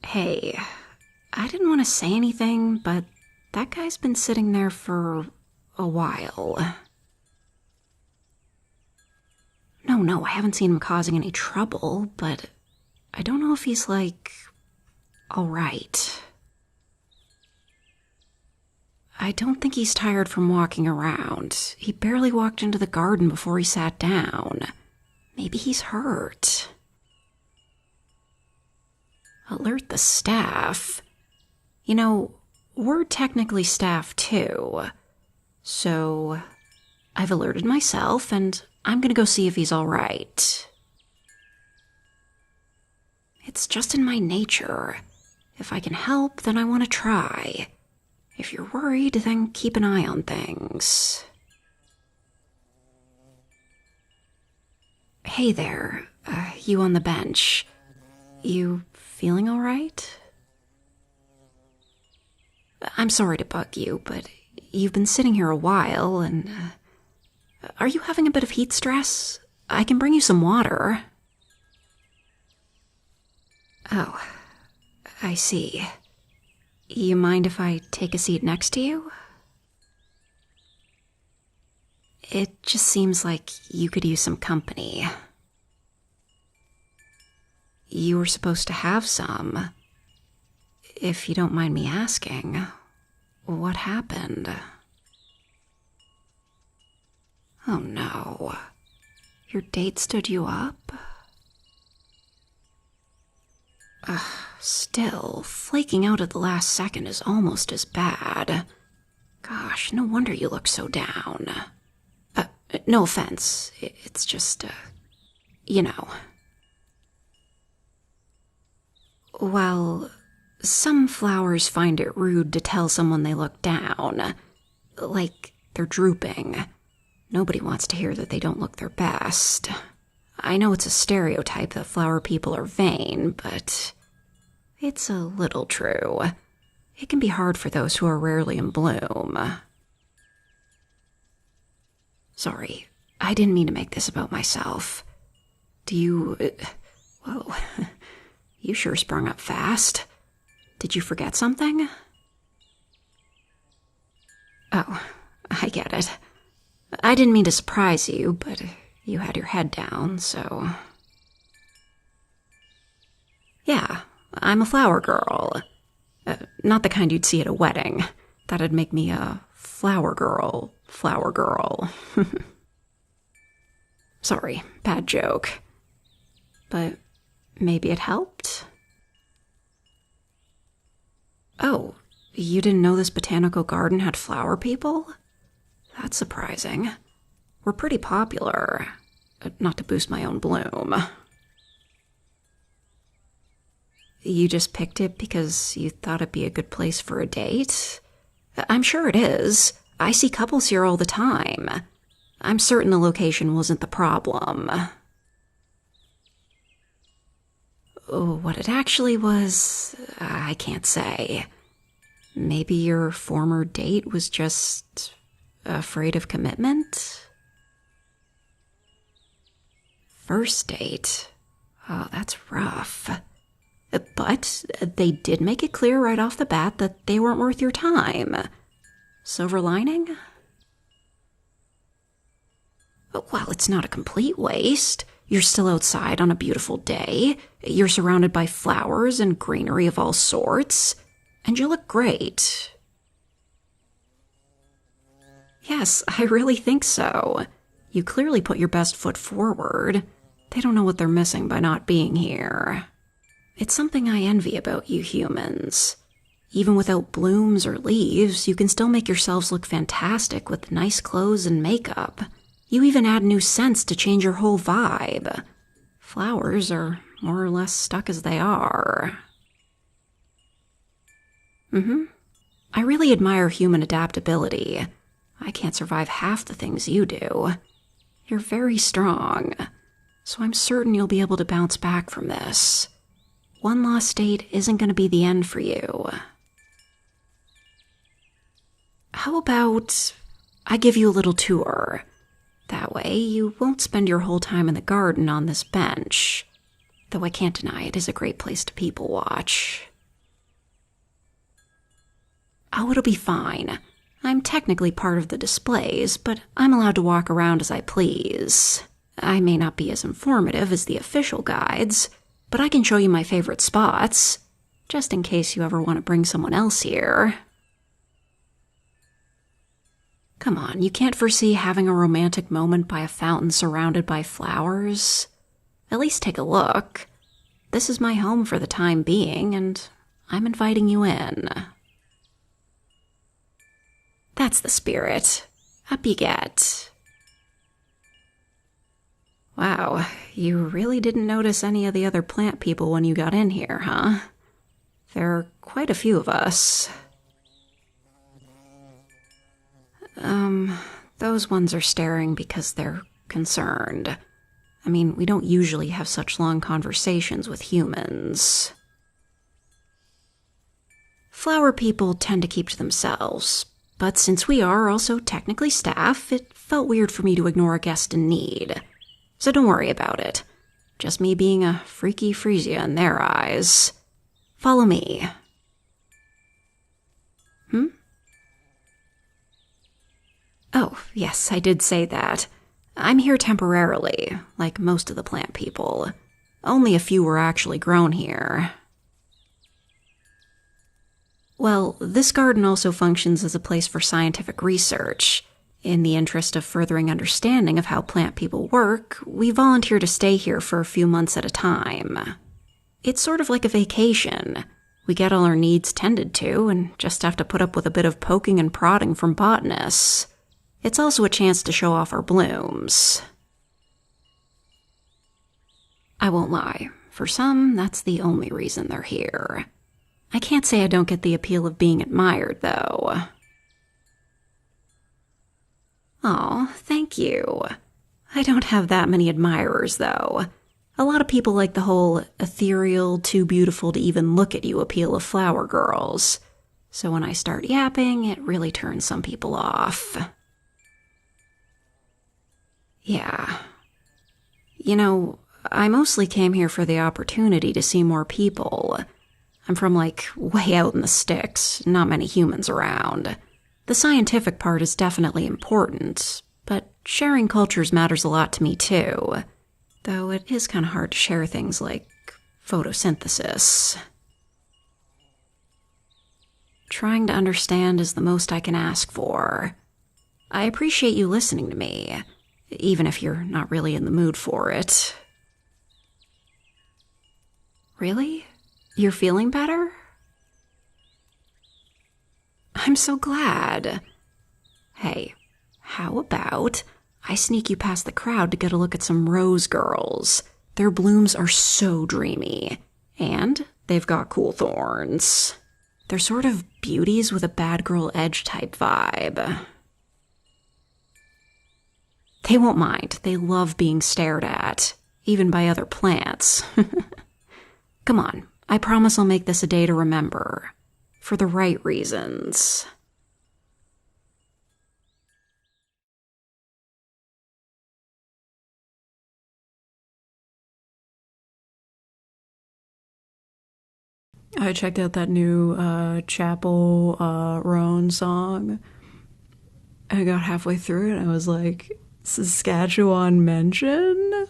Hey, I didn't want to say anything, but that guy's been sitting there for a while. No, I haven't seen him causing any trouble, but I don't know if he's alright. I don't think he's tired from walking around. He barely walked into the garden before he sat down. Maybe he's hurt. Alert the staff. You know, we're technically staff too. So, I've alerted myself, and I'm gonna go see if he's alright. It's just in my nature. If I can help, then I want to try. If you're worried, then keep an eye on things. Hey there, you on the bench. You feeling alright? I'm sorry to bug you, but you've been sitting here a while, and are you having a bit of heat stress? I can bring you some water. Oh, I see. You mind if I take a seat next to you? It just seems like you could use some company. You were supposed to have some. If you don't mind me asking, what happened? Oh no. Your date stood you up? Still, flaking out at the last second is almost as bad. Gosh, no wonder you look so down. No offense. It's just, you know. Well, some flowers find it rude to tell someone they look down. Like they're drooping. Nobody wants to hear that they don't look their best. I know it's a stereotype that flower people are vain, but it's a little true. It can be hard for those who are rarely in bloom. Sorry, I didn't mean to make this about myself. Whoa, you sure sprung up fast. Did you forget something? Oh, I get it. I didn't mean to surprise you, but you had your head down, so... Yeah, I'm a flower girl. Not the kind you'd see at a wedding. That'd make me a flower girl. Sorry, bad joke. But maybe it helped? Oh, you didn't know this botanical garden had flower people? That's surprising. We're pretty popular. Not to boost my own bloom. You just picked it because you thought it'd be a good place for a date? I'm sure it is. I see couples here all the time. I'm certain the location wasn't the problem. What it actually was, I can't say. Maybe your former date was just afraid of commitment? First date? Oh, that's rough. But they did make it clear right off the bat that they weren't worth your time. Silver lining? Well, it's not a complete waste. You're still outside on a beautiful day. You're surrounded by flowers and greenery of all sorts. And you look great. Yes, I really think so. You clearly put your best foot forward. They don't know what they're missing by not being here. It's something I envy about you humans. Even without blooms or leaves, you can still make yourselves look fantastic with nice clothes and makeup. You even add new scents to change your whole vibe. Flowers are more or less stuck as they are. I really admire human adaptability. I can't survive half the things you do. You're very strong, so I'm certain you'll be able to bounce back from this. One lost date isn't going to be the end for you. How about I give you a little tour? That way you won't spend your whole time in the garden on this bench. Though I can't deny it is a great place to people watch. Oh, it'll be fine. I'm technically part of the displays, but I'm allowed to walk around as I please. I may not be as informative as the official guides, but I can show you my favorite spots, just in case you ever want to bring someone else here. Come on, you can't foresee having a romantic moment by a fountain surrounded by flowers? At least take a look. This is my home for the time being, and I'm inviting you in. That's the spirit. Up you get. Wow, you really didn't notice any of the other plant people when you got in here, huh? There are quite a few of us. Those ones are staring because they're concerned. I mean, we don't usually have such long conversations with humans. Flower people tend to keep to themselves, but since we are also technically staff, it felt weird for me to ignore a guest in need. So don't worry about it. Just me being a freaky Frisia in their eyes. Follow me. Oh, yes, I did say that. I'm here temporarily, like most of the plant people. Only a few were actually grown here. Well, this garden also functions as a place for scientific research. In the interest of furthering understanding of how plant people work, we volunteer to stay here for a few months at a time. It's sort of like a vacation. We get all our needs tended to and just have to put up with a bit of poking and prodding from botanists. It's also a chance to show off our blooms. I won't lie. For some, that's the only reason they're here. I can't say I don't get the appeal of being admired, though. Aw, thank you. I don't have that many admirers, though. A lot of people like the whole ethereal, too beautiful to even look at you appeal of flower girls. So when I start yapping, it really turns some people off. Yeah. You know, I mostly came here for the opportunity to see more people. I'm from, way out in the sticks, not many humans around. The scientific part is definitely important, but sharing cultures matters a lot to me too. Though it is kind of hard to share things like photosynthesis. Trying to understand is the most I can ask for. I appreciate you listening to me, even if you're not really in the mood for it. Really? You're feeling better? I'm so glad. Hey, how about I sneak you past the crowd to get a look at some rose girls? Their blooms are so dreamy. And they've got cool thorns. They're sort of beauties with a bad girl edge type vibe. They won't mind. They love being stared at, even by other plants. Come on, I promise I'll make this a day to remember. For the right reasons. I checked out that new Chapel Roan song. I got halfway through it and I was like, Saskatchewan mention?